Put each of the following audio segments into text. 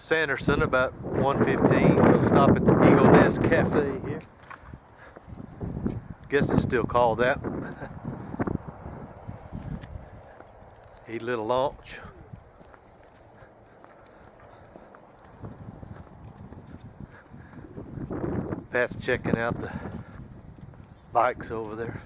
Sanderson about 1:15. We'll stop at the Eagle Nest Cafe here. Guess it's still called that. Eat a little lunch. Pat's checking out the bikes over there.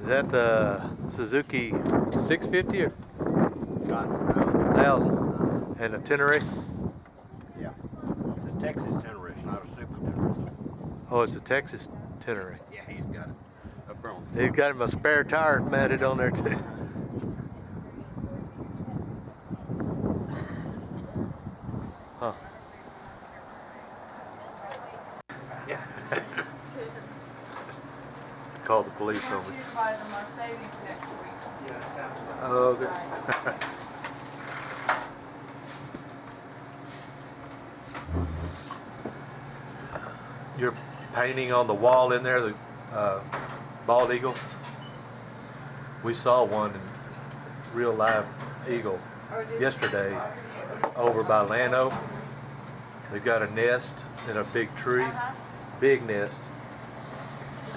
Is that the Suzuki 650 or? Cost 1,000. 1,000. And a Tenere? Yeah. It's a Texas Tenere, it's not a Super Tenere. Oh, it's a Texas Tenere. Yeah, he's got it up there on the He's got him a spare tire mounted on there too. Huh. Call the police on me. She's buying the Mercedes next week. Oh, okay. You're painting on the wall in there, the bald eagle. We saw one in real live eagle yesterday over by Llano. They've got a nest in a big tree, big nest,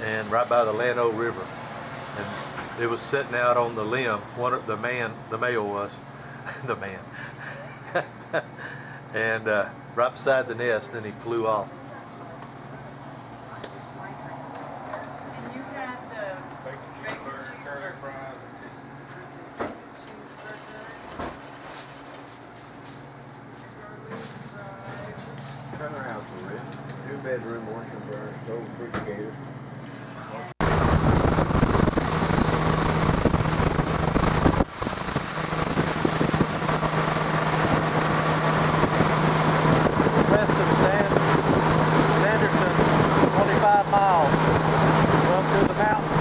and right by the Llano River. And it was sitting out on the limb. The male was, the man, and right beside the nest. Then he flew off. And you had the bacon cheeseburger. Turn around for it. 2-bedroom, washer burner, stove, refrigerator. West of Sanderson, 25 miles up to the mountain.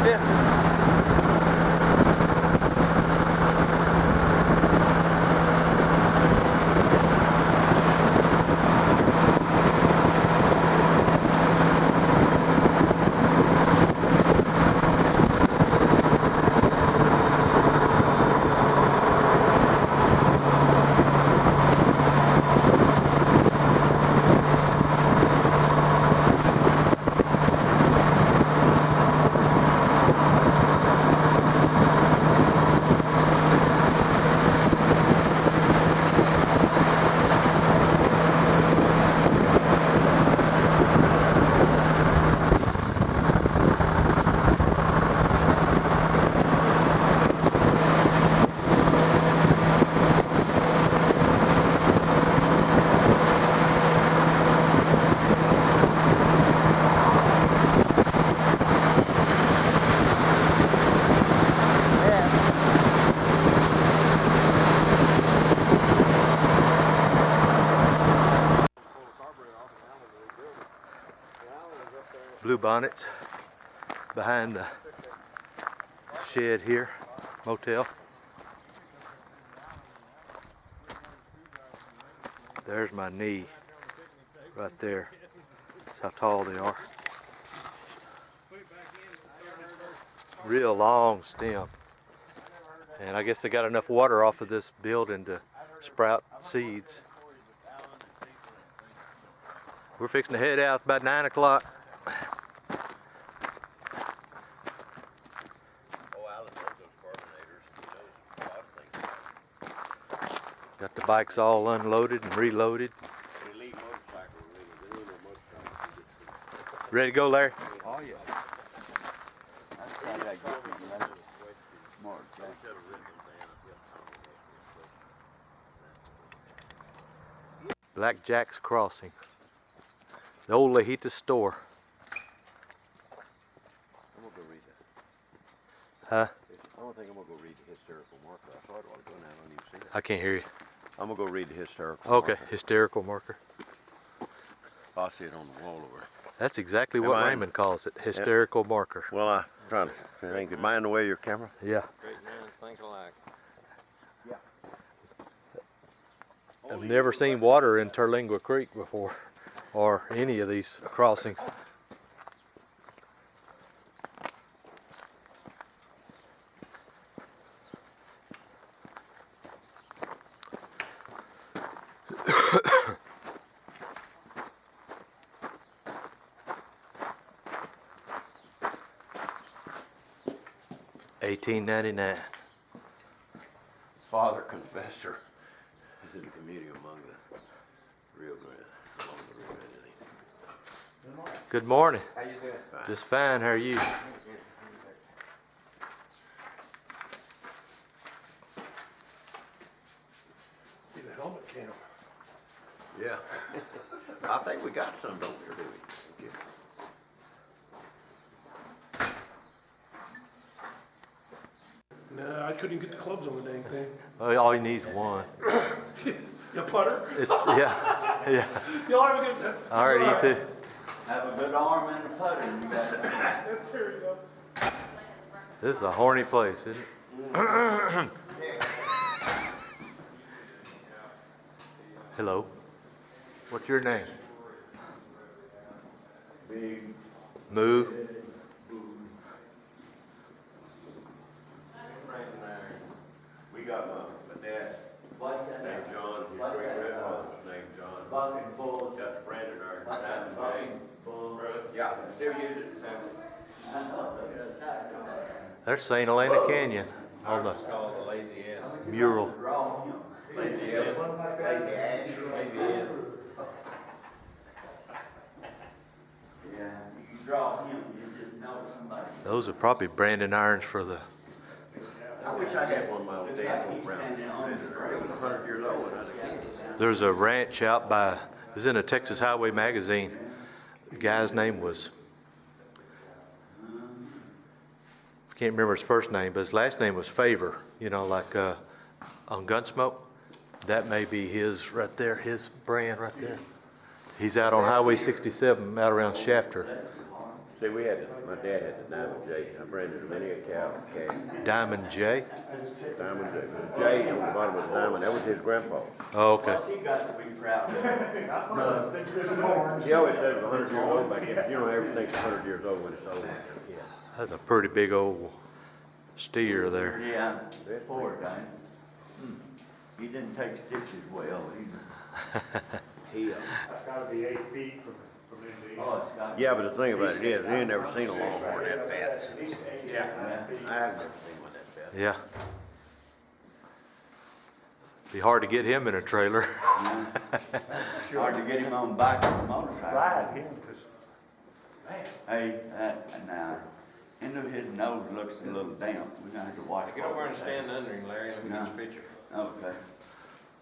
distance. Blue Bonnets behind the shed here, motel. There's my knee right there. That's how tall they are. Real long stem. And I guess they got enough water off of this building to sprout seeds. We're fixing to head out about 9 o'clock. Got the bikes all unloaded and reloaded. Ready to go, Larry? Oh, yeah. That's Saturday. Black Jack's Crossing. The old Lehita store. I'm gonna go read that. Huh? I don't think I'm gonna go read the hysterical marker. I saw it while ago now. I don't even see it. I can't hear you. I'm gonna go read the hysterical Okay, marker. hysterical marker. I see it on the wall over. That's exactly what Am I- Raymond calls it, hysterical marker. Well, I'm trying to think. Am I in the way of your camera? Yeah. Great minds think alike. I've never seen water in Terlingua Creek before, or any of these crossings. $18.99. Father Confessor is in the community among the Rio Grande, along the Rio Grande. Good morning. How you doing? Fine. Just fine. How are you? Need a helmet cam. Yeah. I think we got some, don't we, or do we? Okay. Nah, I couldn't get the clubs on the dang thing. Oh, all you need is one. You putter? Yeah, yeah. Y'all have a good day. All right, you too. Have a good arm and a putter. You got it. There you go. This is a horny place, isn't it? Hello. What's your name? Moo. We got my dad What's that? named John, his What's great that? grandfather was named John. Bucking bulls. Got Brandon our What's that? Diamond Bucking J. bull. Yeah, still use it, family. I know, look at that side. There's St. Helena Canyon on the It's called the lazy ass. mural. Draw him. Lazy ass. Lazy ass. Lazy ass. Yeah, you draw him, you just know somebody. Those are probably branding irons for the. I wish I had one of my old Looks dad like he's around. standing on the It was 100 years old when I was a kid. There's a ranch out by. It was in a Texas Highway magazine. The guy's name was. I can't remember his first name, but his last name was Favor. You know, like on Gunsmoke. That may be his right there, his brand right there. He's out on Highway 67, out around Shafter. See, we had, my dad had the Diamond J. I branded many a cow, calf. Diamond J? Diamond J. The J on the bottom of the diamond, that was his grandpa's. Oh, okay. What's he got to be proud of? He always said it was 100 years old back then, but you don't ever think 100 years old when it's old. That's a pretty big old steer there. Yeah, poor guy. He didn't take stitches well either. He, That's gotta be 8 feet from end to end. Oh, it's got. yeah, but the thing about it is, you ain't never seen a longhorn that fat. At least 8 Yeah. I've never seen one that fat. Yeah. Be hard to get him in a trailer. Hard to get him on back of the motorcycle. Ride him, cause, man, Hey, now, end of his nose looks a little damp. We're gonna have to watch. Get over what and we say. stand under him, Larry, let me get your picture. Okay.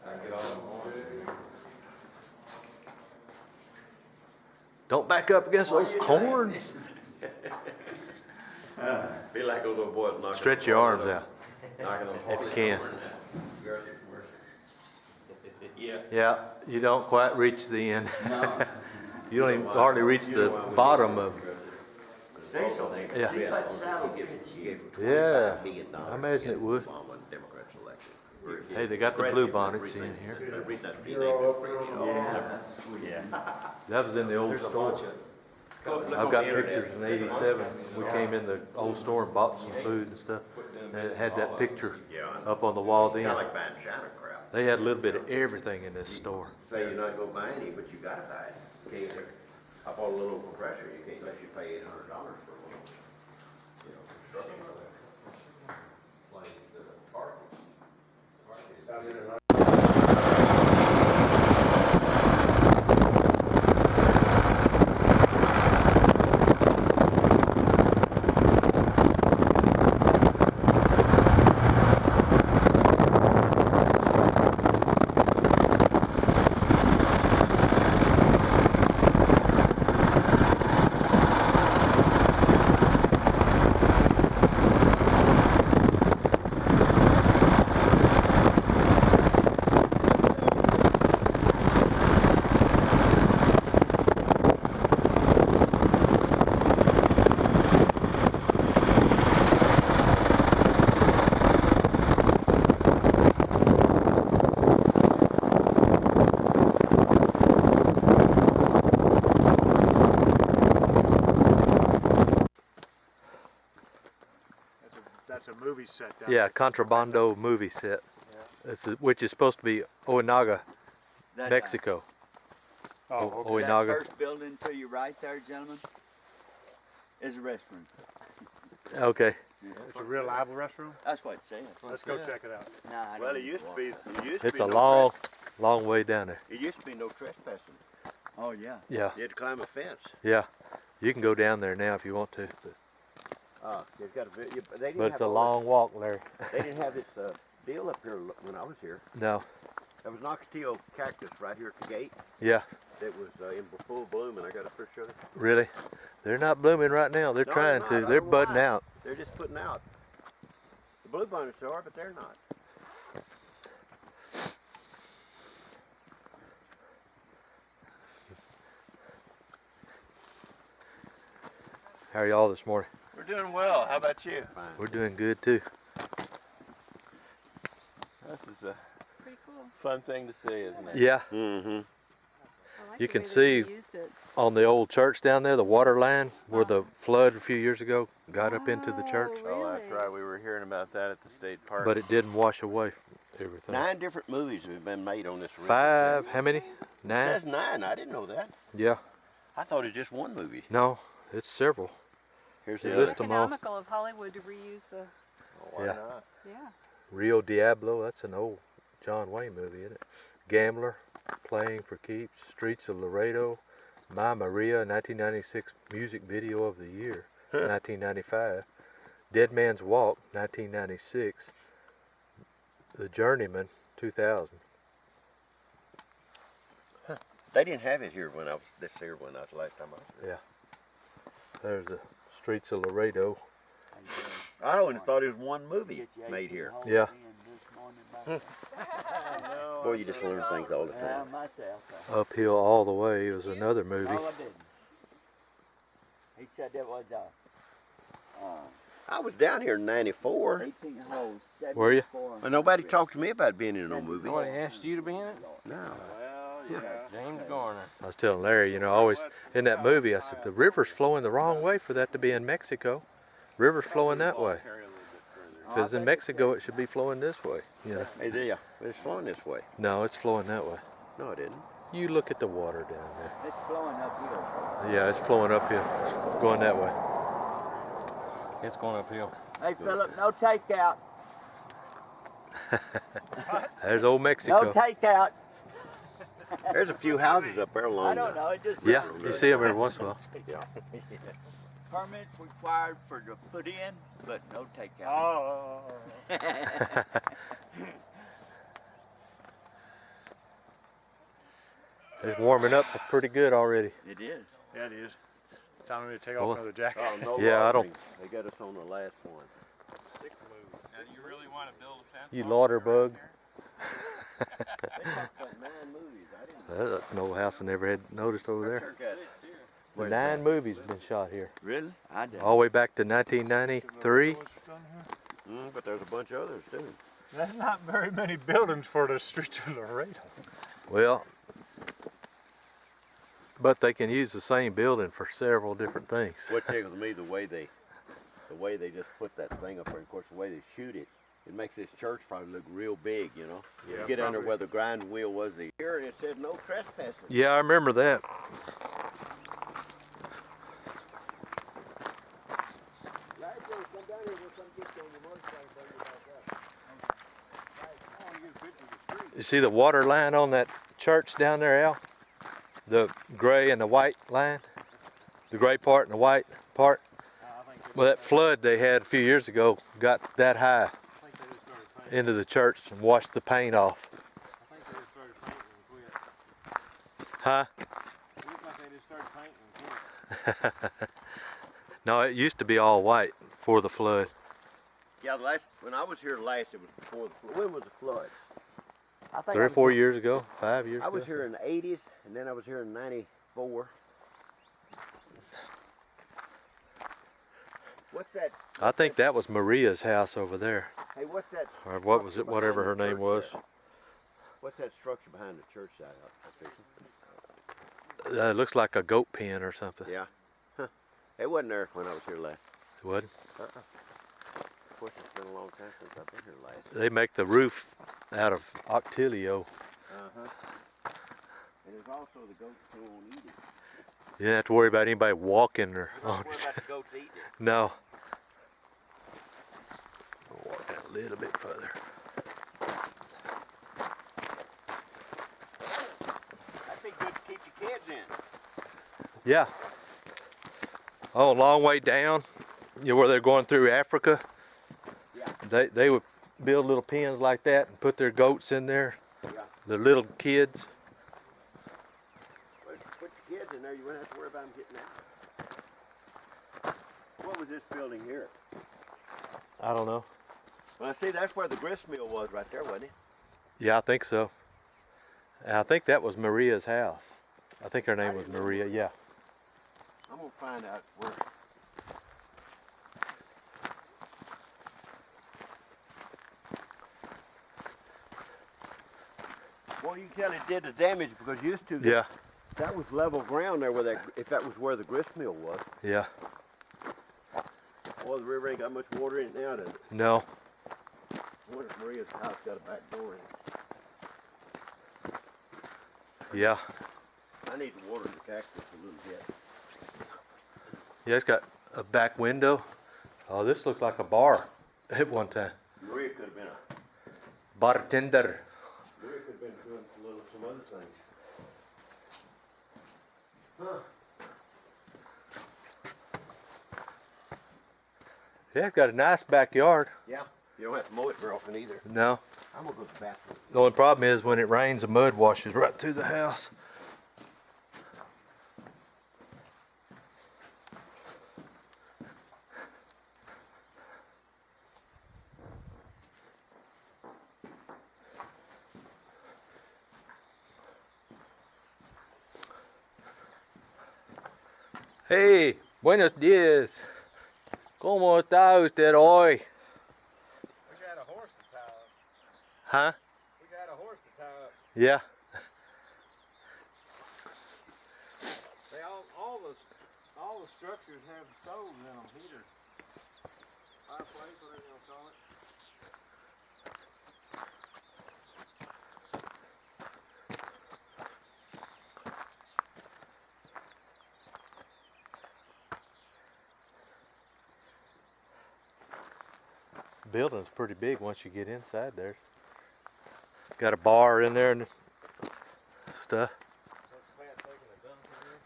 I can get all them horns. Don't back up against those horns. Be like those little boys knocking. Stretch your arms out. Knocking those If you horns can. over and Yeah. Yeah, you don't quite reach the end. No. You don't even hardly reach the bottom of. Cecil, Yeah. see that saddle He fits gave you. him Yeah, $25 million I imagine it would. Obama when Democrats elected. Hey, they got the blue bonnets in here. The reason that's renamed it. Yeah, that's sweet. That was in the old store. I've got pictures in '87. We came in the old store and bought some food and stuff. And it had that picture up on the wall then. Kinda like buying China crap. They had a little bit of everything in this store. Say you're not gonna buy any, but you gotta buy it. You can't, I bought a little compressor, you can't let you pay $800 for one. You know, construction. that's a movie set down. Yeah, Contrabando movie set. Which is supposed to be Oinaga, That, Mexico. Oh, O- okay. That Oinaga. first building to your right there, gentlemen, is a restroom. Okay. It's a real live restroom? That's what it says. Let's go check it out. Nah, I Well, don't it used to walk. be, it used to It's be a no long way down there. It used to be no trespassing. Oh, yeah. Yeah, You had to climb a fence. yeah. You can go down there now if you want to, It's got a, they didn't but it's have a all long walk, Larry. that- They didn't have this, deal up here when I was here. No, There was Nocateo cactus right here at the gate yeah, that was, in full bloom, and I got a picture of it. really. They're not blooming right now. They're No, trying they're to. not. I They're don't know budding why. out. They're just putting out. The bluebonnets are, but they're not. How are y'all this morning? We're doing well. How about you? Fine. We're doing good too. This is a Pretty cool. fun thing to see, isn't it? Yeah, Mm-hmm. I like You the can way that see- used it. on the old church down there, the water line where the flood a few years ago got up into the church, Oh, that's Really? right. We were hearing about that at the state park. but it didn't wash away everything. 9 different movies have been made on this. 5, how many? It 9? says 9. I didn't know that. Yeah, I thought it was just one movie. no, it's several. Here's They the list other. them all. Economical of Hollywood to reuse the, Why Yeah. not? yeah. Rio Diablo, that's an old John Wayne movie, isn't it? Gambler, Playing for Keeps, Streets of Laredo, My Maria, 1996 Music Video of the Year, 1995, Dead Man's Walk, 1996, The Journeyman, 2000. They didn't have it here when I was this here when I was last time I was here. There's the Streets of Laredo. I always thought it was one movie made here. Yeah. Boy, you just learn things all the time. Myself. Uphill all the way was another movie. No, I didn't. He said that was I was down here in '94. 18 holes, Were you? 74. Well, nobody talked to me about being in no movie. Nobody asked you to be in it? No. Well, yeah. James Garner. I was telling Larry, always in that movie, I said, the river's flowing the wrong way for that to be in Mexico. River's flowing that way. If it's in Mexico, it should be flowing this way. Hey, there. It's flowing this way. No, it's flowing that way. No, it didn't. You look at the water down there. It's flowing uphill. Yeah, it's flowing uphill. It's going that way. It's going uphill. Hey, Philip, no takeout. There's old No Mexico. takeout. There's a few houses up there along I don't know. It just Yeah, sounds you good. see them every once in a while. Yeah. Permits required for the put in, but no takeout. Oh. It's warming up pretty good already. It is. Yeah, it is. Time for me to take Well, off another jacket. Oh, no Yeah, I don't- lodging. They got us on the last one. Now, do you really want to build a fence? You lauder bug. They talked about 9 movies. I didn't That's an old house I never had noticed over there. Check that. 9 movies have been shot here. Really? I did. All the way back to 1993. But there's a bunch of others too. There's not very many buildings for the streets of Laredo. Well, but they can use the same building for several different things. What tickles me the way they just put that thing up there. Of course, the way they shoot it, it makes this church probably look real big. You Yeah, get under probably. where the grind wheel was. Here it said no trespassing. Yeah, I remember that. You see the water line on that church down there, Al? The gray and the white line? The gray part and the white part? Well, that flood they had a few years ago got that high into the church and washed the paint off. Huh? No, it used to be all white before the flood. Yeah, when I was here last, it was before the flood. When was the flood? I think 3 I or was 4 here- years ago, 5 years I was ago. here in the '80s, and then I was here in '94. What's that? I think that was Maria's house over there. Hey, what's that? Or what was it, structure whatever her behind name the was. church there? What's that structure behind the church side? I see something. It looks like a goat pen or something. Yeah. Huh. It wasn't there when I was here last. What? Of course, it's been a long time since I've been here last. They make the roof out of octilio. And there's also the goats who won't eat it. You don't have to worry about anybody walking or Don't on worry it. about the goats eating it. No. I'll walk out a little bit further. That'd be good to keep your kids in. Yeah. Oh, a long way down, where they're going through Africa. Yeah. They would build little pens like that and put their goats in there. Yeah. The little kids. Put your kids in there, you wouldn't have to worry about them getting out. What was this building here? I don't know. Well, I see that's where the grist mill was right there, wasn't it? Yeah, I think so. And I think that was Maria's house. I think her name was Maria. Yeah. I'm gonna find out where. Well, you can tell it did the damage because used to. Yeah. That was level ground there where that, if that was where the grist mill was. Yeah. Well, the river ain't got much water in it now, does it? No. I wonder if Maria's house got a back door in it. Yeah. I need to water the cactus a little bit. Yeah, it's got a back window. Oh, this looks like a bar at one time. Maria could have been a. Bartender. Maria could have been doing some other things. Yeah, it's got a nice backyard. Yeah. You don't have to mow it very often either. No. I'm gonna go to the bathroom. The only problem is when it rains, the mud washes right through the house. Hey, Buenos días. ¿Cómo está usted hoy? Wish I had a horse to tie up. Huh? Wish I had a horse to tie up. Yeah. They all the structures have stoves in them, heaters. Fireplace, whatever you want to call it. Building's pretty big once you get inside there. Got a bar in there and stuff.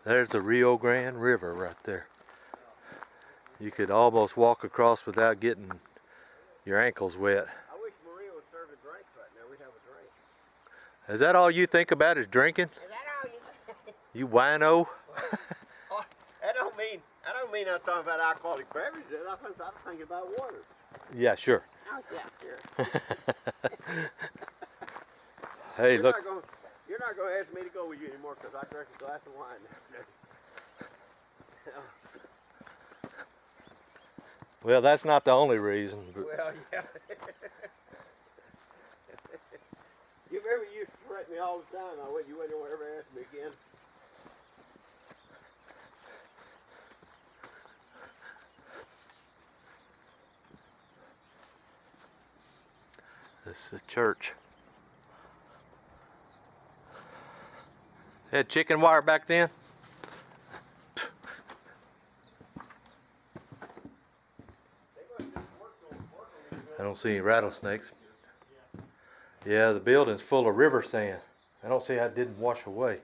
There's the Rio Grande River right there. You could almost walk across without getting your ankles wet. I wish Maria would serve a drink right now. We'd have a drink. Is that all you think about is drinking? Is that all you You wino? I don't mean I'm talking about alcoholic beverages. I'm thinking about water. Yeah, sure. Oh, yeah, sure. Hey, You're look. You're not going to ask me to go with you anymore because I drank a glass of wine. Well, that's not the only reason. But Well, yeah. You remember you used to threaten me all the time. You wouldn't ever ask me again. this is a church. Had chicken wire back then? I don't see any rattlesnakes. Yeah, the building's full of river sand. I don't see how it didn't wash away.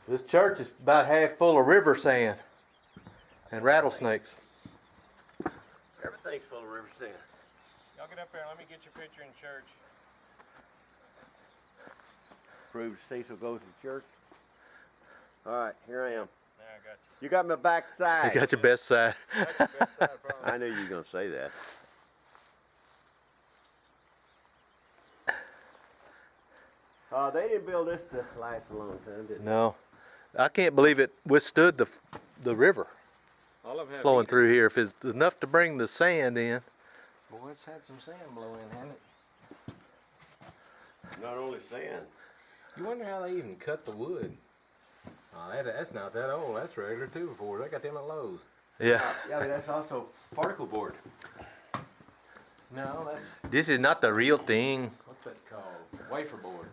This church is about half full of river sand and rattlesnakes. Everything's full of river sand. Y'all get up there and let me get your picture in church. Proves Cecil goes to church. All right, here I am. Now I got you. You got my back You side. got your best side. That's your best side, probably. I knew you were going to say that. They didn't build this to last a long time, did they? No, I can't believe it withstood the river All of them have flowing heaters. through here. If it's enough to bring the sand in. Boy, it's had some sand blow in, hasn't it? Not only sand. You wonder how they even cut the wood. Oh, that's not that old. That's regular 2x4s. I got them at Lowe's. Yeah. Yeah, but that's also particle board. No, that's, This is not the real thing. what's that called? Wafer board.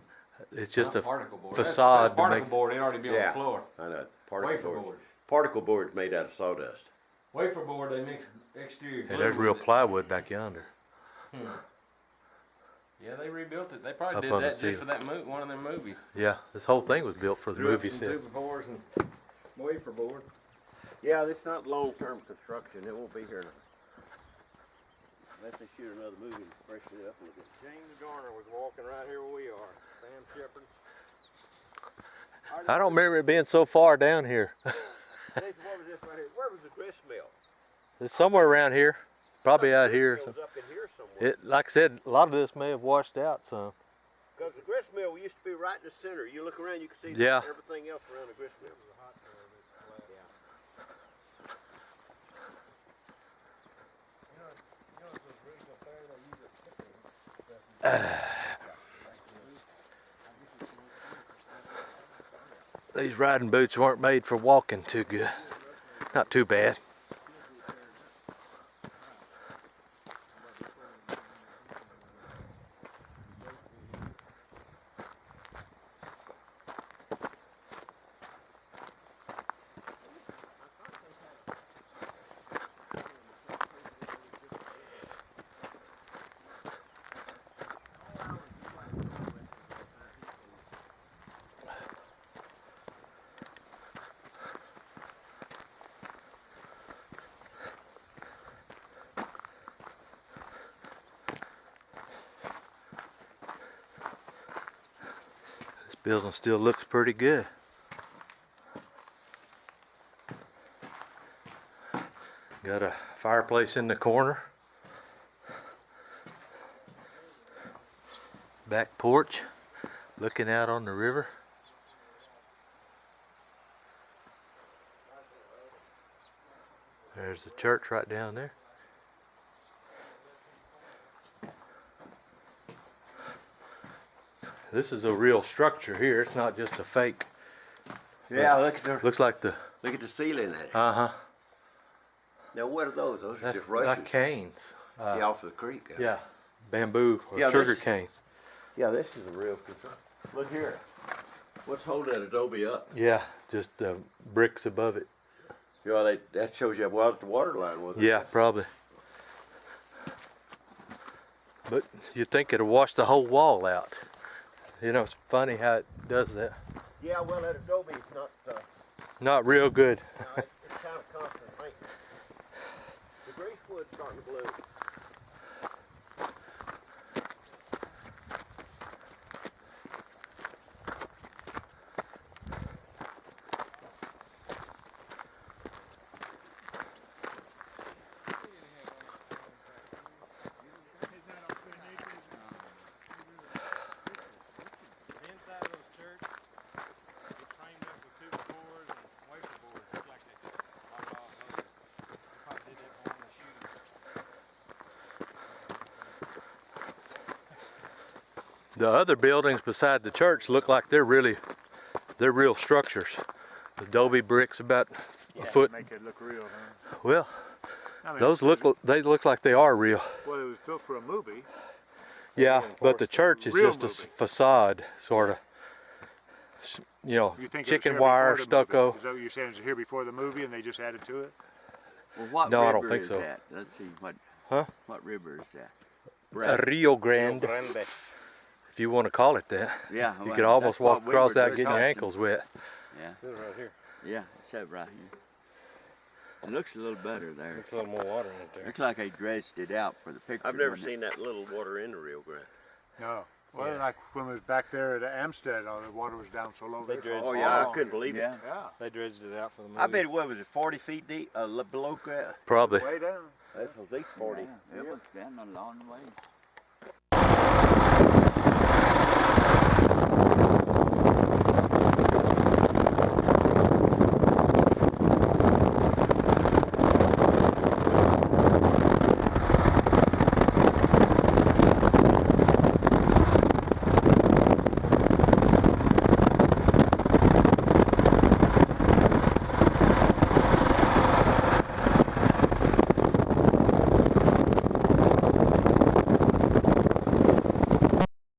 It's just Not a particle board. facade That's to particle make- board. It already be on Yeah. the floor. I know. Particle Wafer board. board. Particle board is made out of sawdust. Wafer board, they mix exterior Yeah, glue there's real with it. plywood back yonder. Yeah, they rebuilt it. They probably Up did on the that just seal. for that one of them movies. Yeah, this whole thing was built for the Threw up movie some sets. 2x4s and wafer board. Yeah, it's not long-term construction. It won't be here unless they shoot another movie and freshen it up a little bit. James Garner was walking right here where we are. Sam Shepard. I don't remember it being so far down here. Jason, what was this right here? Where was the grist mill? It's somewhere around here, probably out here. It So was up in here somewhere. it, like I said, a lot of this may have washed out some. Because the grist mill used to be right in the center. You look around, you can see Yeah. everything else around the grist mill. These riding boots weren't made for walking too good. Not too bad. Building still looks pretty good. Got a fireplace in the corner. Back porch, looking out on the river. There's the church right down there. This is a real structure here. It's not just a fake. Yeah, look at the Looks like the, ceiling there. uh-huh. Now what are those? Those are That's just rushes. like canes. Yeah, off the creek. Yeah, bamboo or Yeah, sugar this- cane. Yeah, this is a real concern. Look here. What's holding that adobe up? Yeah, just bricks above it. You know, that shows you well the water line was. Yeah, probably. But you'd think it'd wash the whole wall out. You know, it's funny how it does that. Yeah, well, that adobe is not. Not real good. No, it's kind of constant maintenance. The greasewood's starting to bloom. The inside of those church, it's framed up with two boards and wafer boards, look like they like all those. They probably did that for one of the shootings. The other buildings beside the church look like they're real structures. Adobe bricks about a foot. Make it look real, huh? Well, I mean, those they look like they are real. Well, it was built for a movie. Yeah, of but the course, church is real just a movie. facade, sort of. You know, You think it was chicken here wire, before the movie? stucco. Is that what you're saying? Is it here before the movie and they just added to it? Well, what No, I don't river think is so. that? Let's see, Huh? what river is that? Rio Grande, if you want to call it that. Yeah. You well, could almost that's what walk we across were that getting your discussing. ankles wet. Yeah, This right here. yeah, it's that right here. It looks a little better there. There's a little more water in it there. Looks like they dredged it out for the picture. I've never doesn't it? seen that little water in the Rio Grande. No. Well, like when we was back there at Amstead, all the water was down so low. They there. dredged Oh yeah, I couldn't believe it. Yeah. Yeah. They dredged it out for the movie. I bet it was 40 feet deep, below ground. Probably. Way down. That's at least 40. Yeah, it was down a long way.